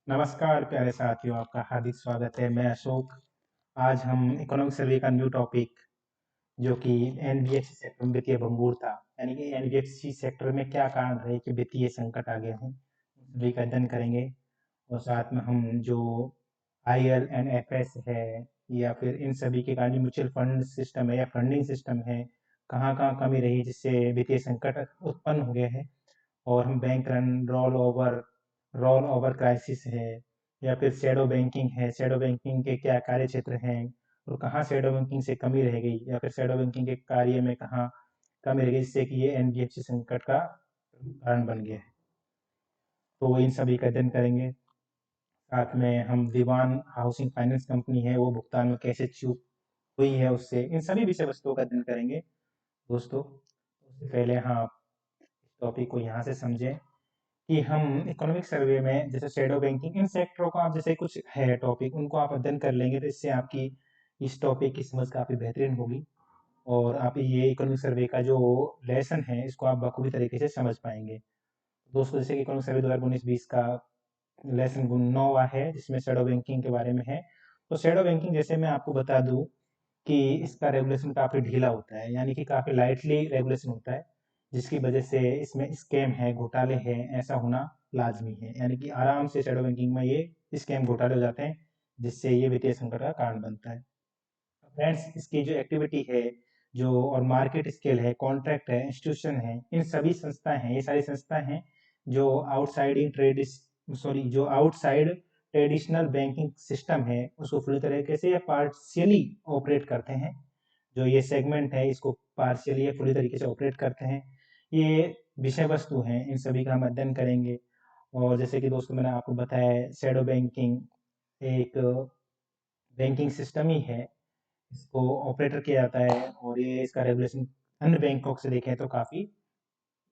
नमस्कार प्यारे साथियों, आपका हार्दिक स्वागत है। मैं अशोक। आज हम इकोनॉमिक सर्वे का न्यू टॉपिक जो कि एनबीएफसी सेक्टर में वित्तीय भंगुरता यानी कि एनबीएफसी सेक्टर में क्या कारण रहे कि वित्तीय संकट आ गए हैं, सभी का अध्ययन करेंगे। और साथ में हम जो IL&FS है या फिर इन सभी के कारण म्यूचुअल फंड सिस्टम है या फंडिंग सिस्टम है, कहाँ कहाँ कमी रही जिससे वित्तीय संकट उत्पन्न हो गए हैं। और हम bank run roll over crisis है या फिर शैडो बैंकिंग है, शैडो बैंकिंग के क्या कार्य क्षेत्र हैं और कहाँ शैडो बैंकिंग से कमी रह गई या फिर शैडो बैंकिंग के कार्य में कहाँ कमी रह गई जिससे कि ये एनबीएफसी संकट का कारण बन गया है। तो इन सभी का अध्ययन करेंगे। साथ में हम दीवान हाउसिंग फाइनेंस कंपनी है वो भुगतान में कैसे चूक हुई है, उससे इन सभी विषय वस्तुओं का अध्ययन करेंगे दोस्तों। उससे पहले हाँ, टॉपिक को यहाँ से समझें कि हम इकोनॉमिक सर्वे में जैसे शैडो बैंकिंग इन सेक्टरों का आप जैसे कुछ है टॉपिक उनको आप अध्ययन कर लेंगे तो इससे आपकी इस टॉपिक की समझ काफ़ी बेहतरीन होगी और आप ये इकोनॉमिक सर्वे का जो लेसन है इसको आप बखूबी तरीके से समझ पाएंगे। दोस्तों जैसे कि इकोनॉमिक सर्वे 2019-20 का लेसन 9वां है जिसमें शैडो बैंकिंग के बारे में है। तो शैडो बैंकिंग जैसे मैं आपको बता दूं कि इसका रेगुलेशन काफ़ी ढीला होता है, यानी कि काफ़ी लाइटली रेगुलेशन होता है, जिसकी वजह से इसमें स्कैम है, घोटाले हैं, ऐसा होना लाजमी है। यानी कि आराम से शैडो बैंकिंग में ये स्कैम घोटाले हो जाते हैं जिससे ये वित्तीय संकट का कारण बनता है। फ्रेंड्स, इसकी जो एक्टिविटी है जो और मार्केट स्केल है, कॉन्ट्रैक्ट है, इंस्टीट्यूशन है, इन सभी संस्थाएं हैं, ये सारी संस्थाएं हैं जो जो आउटसाइड ट्रेडिशनल बैंकिंग सिस्टम है उसको पूरी तरीके से या पार्शियली ऑपरेट करते हैं। जो ये सेगमेंट है इसको पार्शियली या पूरी तरीके से ऑपरेट करते हैं। ये विषय वस्तु हैं, इन सभी का हम अध्ययन करेंगे। और जैसे कि दोस्तों मैंने आपको बताया शैडो बैंकिंग एक बैंकिंग सिस्टम ही है, इसको ऑपरेटर किया जाता है और ये इसका रेगुलेशन अन्य बैंकों से देखें तो काफ़ी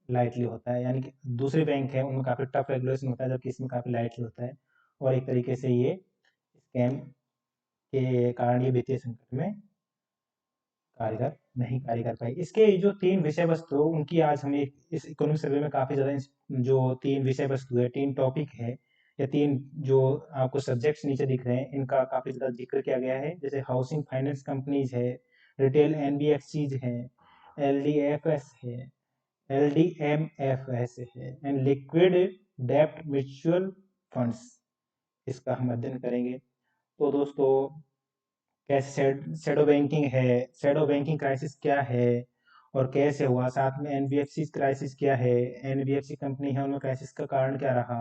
लाइटली होता है, यानी कि दूसरे बैंक हैं उनमें काफ़ी टफ रेगुलेशन होता है जबकि इसमें काफ़ी लाइटली होता है। और एक तरीके से ये स्कैम के कारण ये वित्तीय संकट में कारगर नहीं कार्य कर पाई। इसके जो तीन विषय वस्तु उनकी आज हम एक इस इकोनॉमिक सर्वे में काफ़ी ज़्यादा जो तीन विषय वस्तु है, तीन टॉपिक है या तीन जो आपको सब्जेक्ट्स नीचे दिख रहे हैं इनका काफ़ी ज़्यादा जिक्र किया गया है। जैसे हाउसिंग फाइनेंस कंपनीज है, रिटेल एनबीएफसीज है, एलडीएफएस है, एलडीएमएफएस है एंड लिक्विड डेब्ट म्यूचुअल फंड्स, इसका हम अध्ययन करेंगे। तो दोस्तों कैसे शैडो बैंकिंग है, शैडो बैंकिंग क्राइसिस क्या है और कैसे हुआ, साथ में एनबीएफसी क्राइसिस क्या है, एनबीएफसी कंपनी है उनमें क्राइसिस का कारण क्या रहा,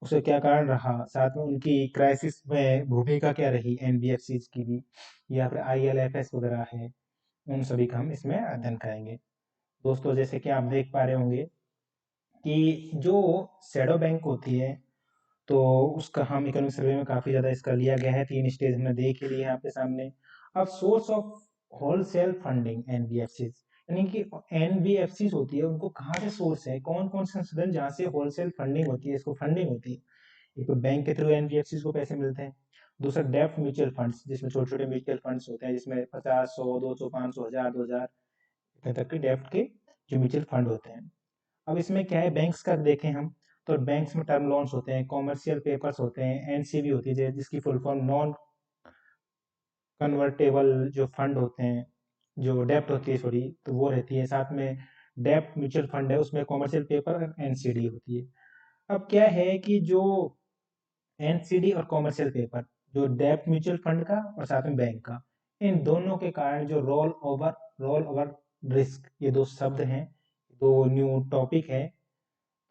उसे क्या कारण रहा, साथ में उनकी क्राइसिस में भूमिका क्या रही एनबीएफसी की भी, या फिर आईएलएफएस वगैरह है, उन सभी का हम इसमें अध्ययन करेंगे। दोस्तों जैसे कि आप देख पा रहे होंगे कि जो शैडो बैंक होती है तो उसका हम इकोनॉमिक सर्वे में काफ़ी ज़्यादा इसका लिया गया है। तीन स्टेज हमने देख ही लिए हैं आपके सामने। अब source of wholesale funding NBFCs, यानी कि एनबीएफसीज होती है उनको कहाँ से सोर्स है, कौन कौन से संसाधन जहाँ से होलसेल फंडिंग होती है, इसको फंडिंग होती है। एक तो बैंक के थ्रू एनबीएफसीज को पैसे मिलते हैं। दूसरा डेप्ट म्यूचुअल फंड्स जिसमें छोटे छोटे म्यूचुअल फंड्स होते हैं जिसमें 50, 100, 200, 500, 1000, 2000 तक के डेप्ट के जो म्यूचुअल फंड होते हैं। अब इसमें क्या है, बैंक्स का देखें हम तो बैंक्स में टर्म लोन्स होते हैं, कॉमर्शियल पेपर्स होते हैं, एनसीबी होती है जिसकी फुल फॉर्म नॉन कन्वर्टेबल जो फंड होते हैं, जो डेप्ट होती है सॉरी, तो वो रहती है। साथ में डेप्ट म्यूचुअल फंड है उसमें कॉमर्शियल पेपर और एनसीडी होती है। अब क्या है कि जो एनसीडी और कॉमर्शियल पेपर, जो डेप्ट म्यूचुअल फंड का और साथ में बैंक का, इन दोनों के कारण जो रोल ओवर रिस्क, ये दो शब्द हैं, दो न्यू टॉपिक है,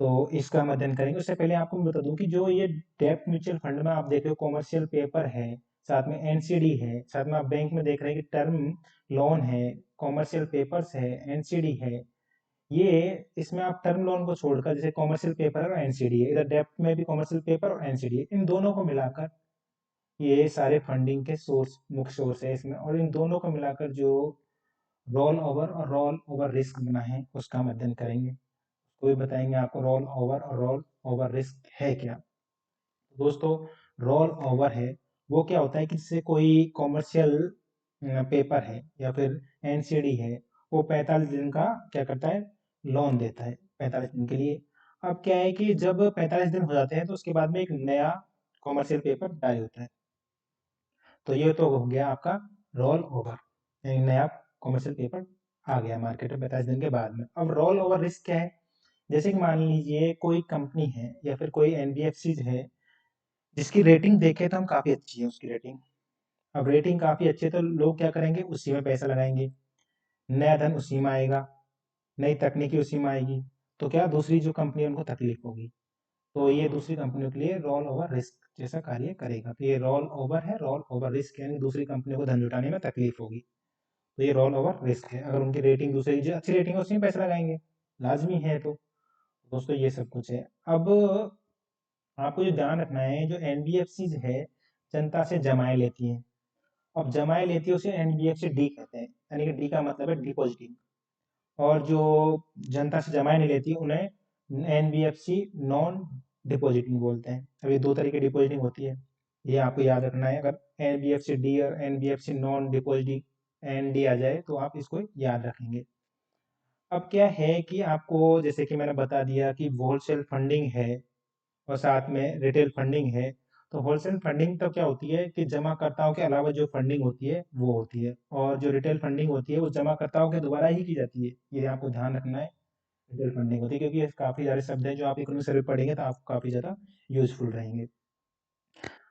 तो इसका हम अध्ययन करेंगे। उससे पहले आपको मैं बता दूं कि जो ये डेप्ट म्यूचुअल फंड में आप देख रहे हो कॉमर्शियल पेपर है, साथ में एनसीडी है, साथ में आप बैंक में देख रहे हैं कि टर्म लोन है, कॉमर्शियल पेपर्स है, एनसीडी है। ये इसमें आप टर्म लोन को छोड़कर जैसे कॉमर्शियल पेपर और एनसीडी है, इधर डेप्ट में भी कॉमर्शियल पेपर और एनसीडी है, इन दोनों को मिलाकर ये सारे फंडिंग के सोर्स मुख्य सोर्स है इसमें। और इन दोनों को मिलाकर जो रोल ओवर रिस्क बना है उसका हम अध्ययन करेंगे। कोई बताएंगे आपको रोल ओवर रिस्क है क्या। दोस्तों रोल ओवर है वो क्या होता है कि जैसे कोई कॉमर्शियल पेपर है या फिर एनसीडी है, वो 45 दिन का क्या करता है, लोन देता है 45 दिन के लिए। अब क्या है कि जब 45 दिन हो जाते हैं तो उसके बाद में एक नया कॉमर्शियल पेपर जारी होता है। तो ये तो हो गया आपका रोल ओवर, यानी नया कॉमर्शियल पेपर आ गया मार्केट में 45 दिन के बाद में। अब रोल ओवर रिस्क क्या है? जैसे कि मान लीजिए कोई कंपनी है या फिर कोई एनबीएफसी है जिसकी रेटिंग देखे तो हम काफ़ी अच्छी है उसकी रेटिंग। अब रेटिंग काफ़ी अच्छी है तो लोग क्या करेंगे, उसी में पैसा लगाएंगे, नया धन उसी में आएगा, नई तकनीकी उसी में आएगी। तो क्या दूसरी जो कंपनी है उनको तकलीफ होगी, तो ये दूसरी कंपनियों के लिए रोल ओवर रिस्क जैसा कार्य करेगा। तो ये रोल ओवर है, रोल ओवर रिस्क यानी दूसरी कंपनियों को धन जुटाने में तकलीफ होगी, तो ये रोल ओवर रिस्क है। अगर उनकी रेटिंग दूसरी जो अच्छी रेटिंग है उसमें पैसा लगाएंगे, लाजमी है। तो दोस्तों ये सब कुछ है। अब आपको जो ध्यान रखना है, जो एनबीएफसी है जनता से जमाए लेती हैं। अब जमाए लेती है उसे एनबीएफसी डी कहते हैं, यानी कि डी का मतलब है डिपॉजिटिंग। और जो जनता से जमाए नहीं लेती उन्हें एनबीएफसी नॉन डिपॉजिटिंग बोलते हैं। अब ये दो तरह की डिपॉजिटिंग होती है, ये आपको याद रखना है। अगर एनबीएफसी डी और एनबीएफसी नॉन डिपॉजिटिंग एनडी आ जाए तो आप इसको याद रखेंगे। अब क्या है कि आपको जैसे कि मैंने बता दिया कि होलसेल फंडिंग है और साथ में रिटेल फंडिंग है। तो होलसेल फंडिंग तो क्या होती है कि जमाकर्ताओं के अलावा जो फंडिंग होती है वो होती है, और जो रिटेल फंडिंग होती है वो जमाकर्ताओं के द्वारा ही की जाती है। ये आपको ध्यान रखना है, रिटेल फंडिंग होती है, क्योंकि ये काफ़ी सारे शब्द हैं जो आप इकोनॉमिक सर्वे पढ़ेंगे तो आपको काफ़ी ज़्यादा यूजफुल रहेंगे।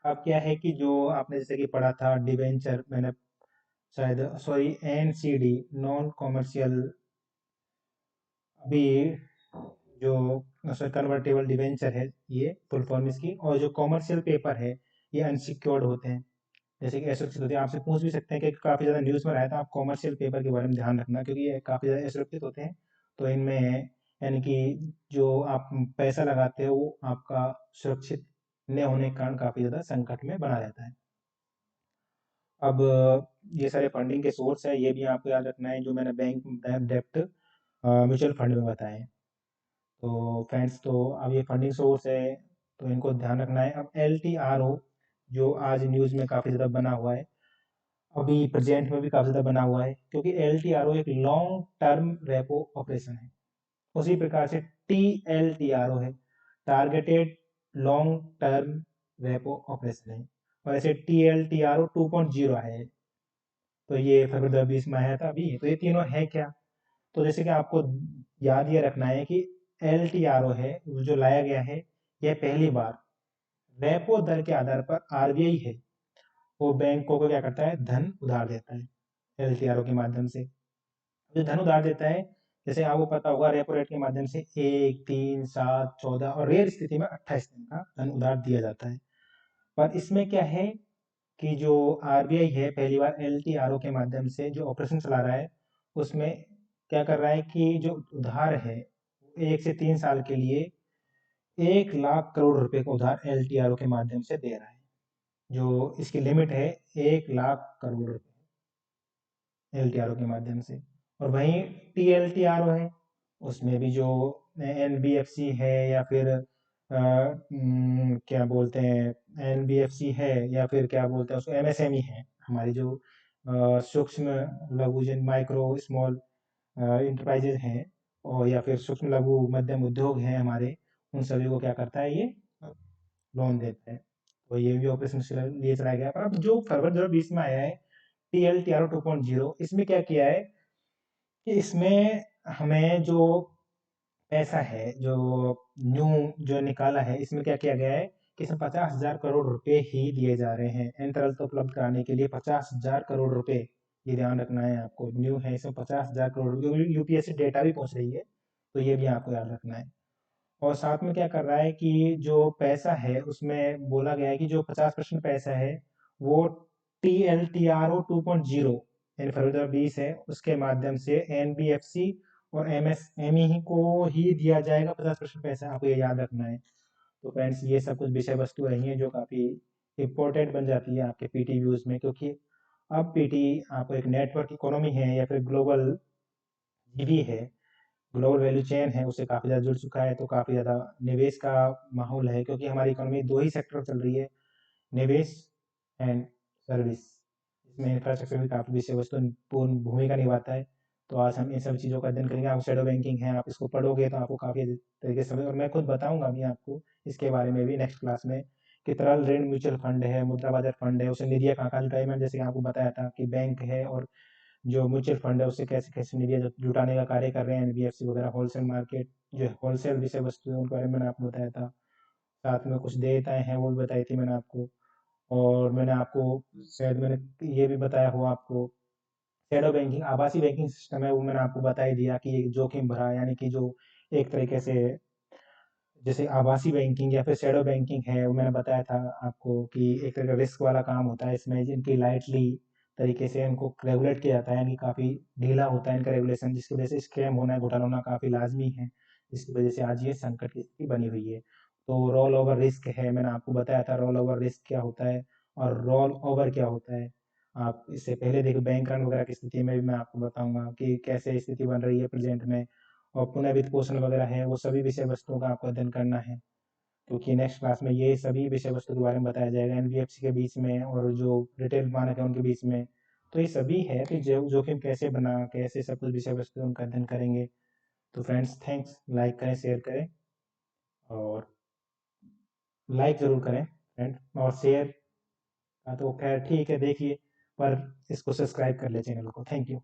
अब क्या है कि जो आपने जैसे कि पढ़ा था डिवेंचर, मैंने शायद सॉरी एनसीडी नॉन कॉमर्शियल, अभी जो कन्वर्टेबल डिवेंचर है ये फुल फॉर्म इसकी, और जो कॉमर्शियल पेपर है ये अनसिक्योर्ड होते हैं, जैसे कि असुरक्षित होते हैं। आपसे पूछ भी सकते हैं कि काफ़ी ज़्यादा न्यूज़ में रहा था, आप कॉमर्शियल पेपर के बारे में ध्यान रखना, क्योंकि ये काफ़ी ज़्यादा असुरक्षित होते हैं। तो इनमें यानी कि जो आप पैसा लगाते हो वो आपका सुरक्षित न होने के कारण काफ़ी ज़्यादा संकट में बना रहता है। अब ये सारे फंडिंग के सोर्स है, ये भी आपको याद रखना है जो मैंने बैंक डेप्ट म्यूचुअल फंड में बताए। तो फ्रेंड्स, तो अब ये फंडिंग सोर्स है तो इनको ध्यान रखना है। अब एलटीआरओ जो आज न्यूज़ में काफ़ी ज़्यादा बना हुआ है, अभी प्रेजेंट में भी काफ़ी ज़्यादा बना हुआ है, क्योंकि एलटीआरओ एक लॉन्ग टर्म रेपो ऑपरेशन है। उसी प्रकार से टीएलटीआरओ है, targeted long term repo operation है। और ऐसे टीएलटीआरओ 2.0 है, तो ये फरवरी 2020 में आया था अभी। तो ये तीनों है क्या? तो जैसे कि आपको याद ये रखना है कि एलटीआरओ है जो लाया गया है, यह पहली बार रेपो दर के आधार पर आरबीआई है वो बैंकों को क्या करता है, धन उधार देता है एलटीआरओ के माध्यम से। जो धन उधार देता है, जैसे आपको पता होगा रेपो रेट के माध्यम से 1, 3, 7, 14 और रेयर स्थिति में 28 दिन का धन उधार दिया जाता है। पर इसमें क्या है कि जो आरबीआई है पहली बार एलटीआरओ के माध्यम से जो ऑपरेशन चला रहा है, उसमें क्या कर रहा है कि जो उधार है 1 से 3 साल के लिए 1 लाख करोड़ रुपए का उधार एलटीआरओ के माध्यम से दे रहा है। जो इसकी लिमिट है 1 लाख करोड़ रुपए एलटीआरओ के माध्यम से। और वहीं टीएलटीआरओ है, उसमें भी जो एनबीएफसी है या फिर क्या बोलते हैं एनबीएफसी है या फिर क्या बोलते हैं उसको एमएसएमई है, हमारी जो सूक्ष्म लघु जिन माइक्रो स्मॉल इंटरप्राइजेज हैं, और या फिर सूक्ष्म लघु मध्यम उद्योग हैं हमारे, उन सभी को क्या करता है ये लोन देता है। तो ये भी ऑपरेशन लिए चलाया गया। पर अब जो फरवरी 2020 में आया है टीएलटीआरओ 2.0, इसमें क्या किया है कि इसमें हमें जो पैसा है जो न्यू जो निकाला है, इसमें क्या किया गया है कि इसमें 50,000 करोड़ रुपए ही दिए जा रहे हैं। एन तरलता उपलब्ध कराने के लिए 50,000 करोड़ रुपए, ये ध्यान रखना है आपको। न्यू है इसमें 50,000 करोड़, यूपीएससी डेटा भी पहुंच रही है, तो ये भी आपको याद रखना है। और साथ में क्या कर रहा है कि जो पैसा है उसमें बोला गया है कि जो 50% पैसा है वो T L T R O 2.0 यानी फरवरी 2020 है उसके माध्यम से एनबीएफसी और एमएसएमई को ही दिया जाएगा 50% पैसा, आपको ये याद रखना है। तो फ्रेंड्स, ये सब कुछ विषय वस्तु रही है जो काफ़ी इम्पोर्टेंट बन जाती है आपके पीटी व्यूज में, क्योंकि अब पीटी आपको एक नेटवर्क इकोनॉमी है या फिर ग्लोबल जीडी है, ग्लोबल वैल्यू चेन है, उससे काफ़ी ज़्यादा जुड़ चुका है। तो काफ़ी ज़्यादा निवेश का माहौल है, क्योंकि हमारी इकोनॉमी दो ही सेक्टर चल रही है, निवेश एंड सर्विस। इसमें इंफ्रास्ट्रक्चर भी काफ़ी विषय वस्तु पूर्ण भूमिका निभाता है। तो आज हम इन सब चीज़ों का अध्ययन करेंगे। आप शेडो बैंकिंग है, आप इसको पढ़ोगे तो आपको काफ़ी तरीके से समझ, और मैं खुद बताऊंगा भी आपको इसके बारे में भी नेक्स्ट क्लास में कि तरल ऋण म्यूचुअल फंड है, मुद्रा बाजार फंड है, उसे निधियाँ कहाँ-कहाँ जुटाई। मैंने जैसे कि आपको बताया था कि बैंक है और जो म्यूचुअल फंड है उससे कैसे-कैसे निधियाँ जुटाने का कार्य कर रहे हैं एनबीएफसी वगैरह। होलसेल मार्केट जो होलसेल विषय वस्तु है उनके बारे में मैंने आपको बताया था। साथ में कुछ देयताएँ हैं वो भी बताई थी मैंने आपको। और मैंने आपको शायद मैंने ये भी बताया हो आपको, शैडो बैंकिंग आभासी बैंकिंग सिस्टम है वो मैंने आपको बता ही दिया कि ये जोखिम भरा है, यानी कि जो एक तरीके से जैसे आभासी बैंकिंग या फिर शैडो बैंकिंग है वो मैंने बताया था आपको कि एक तरह का रिस्क वाला काम होता है। इसमें जिनकी लाइटली तरीके से इनको रेगुलेट किया जाता है, यानी काफ़ी ढीला होता है इनका रेगुलेशन, जिसकी वजह से स्कैम होना घोटाला होना काफ़ी लाजमी है, जिसकी वजह से आज ये संकट की स्थिति बनी हुई है। तो रोल ओवर रिस्क है, मैंने आपको बताया था रोल ओवर रिस्क क्या होता है और रोल ओवर क्या होता है। आप इससे पहले देखो बैंक रन वगैरह की स्थिति में भी मैं आपको बताऊंगा कि कैसे स्थिति बन रही है प्रेजेंट में, और पुनः वित्त पोषण वगैरह है वो सभी विषय वस्तुओं का आपको अध्ययन करना है, क्योंकि नेक्स्ट क्लास में ये सभी विषय वस्तु के बारे में बताया जाएगा एनबीएफसी के बीच में और जो रिटेल मानक है उनके बीच में। तो ये सभी है कि जोखिम कैसे बना, कैसे सब कुछ विषय वस्तु उनका अध्ययन करेंगे। तो फ्रेंड्स थैंक्स, लाइक करें, शेयर करें, और लाइक ज़रूर करें फ्रेंड, और शेयर का तो खैर ठीक है देखिए, पर इसको सब्सक्राइब कर ले चैनल को। Thank you.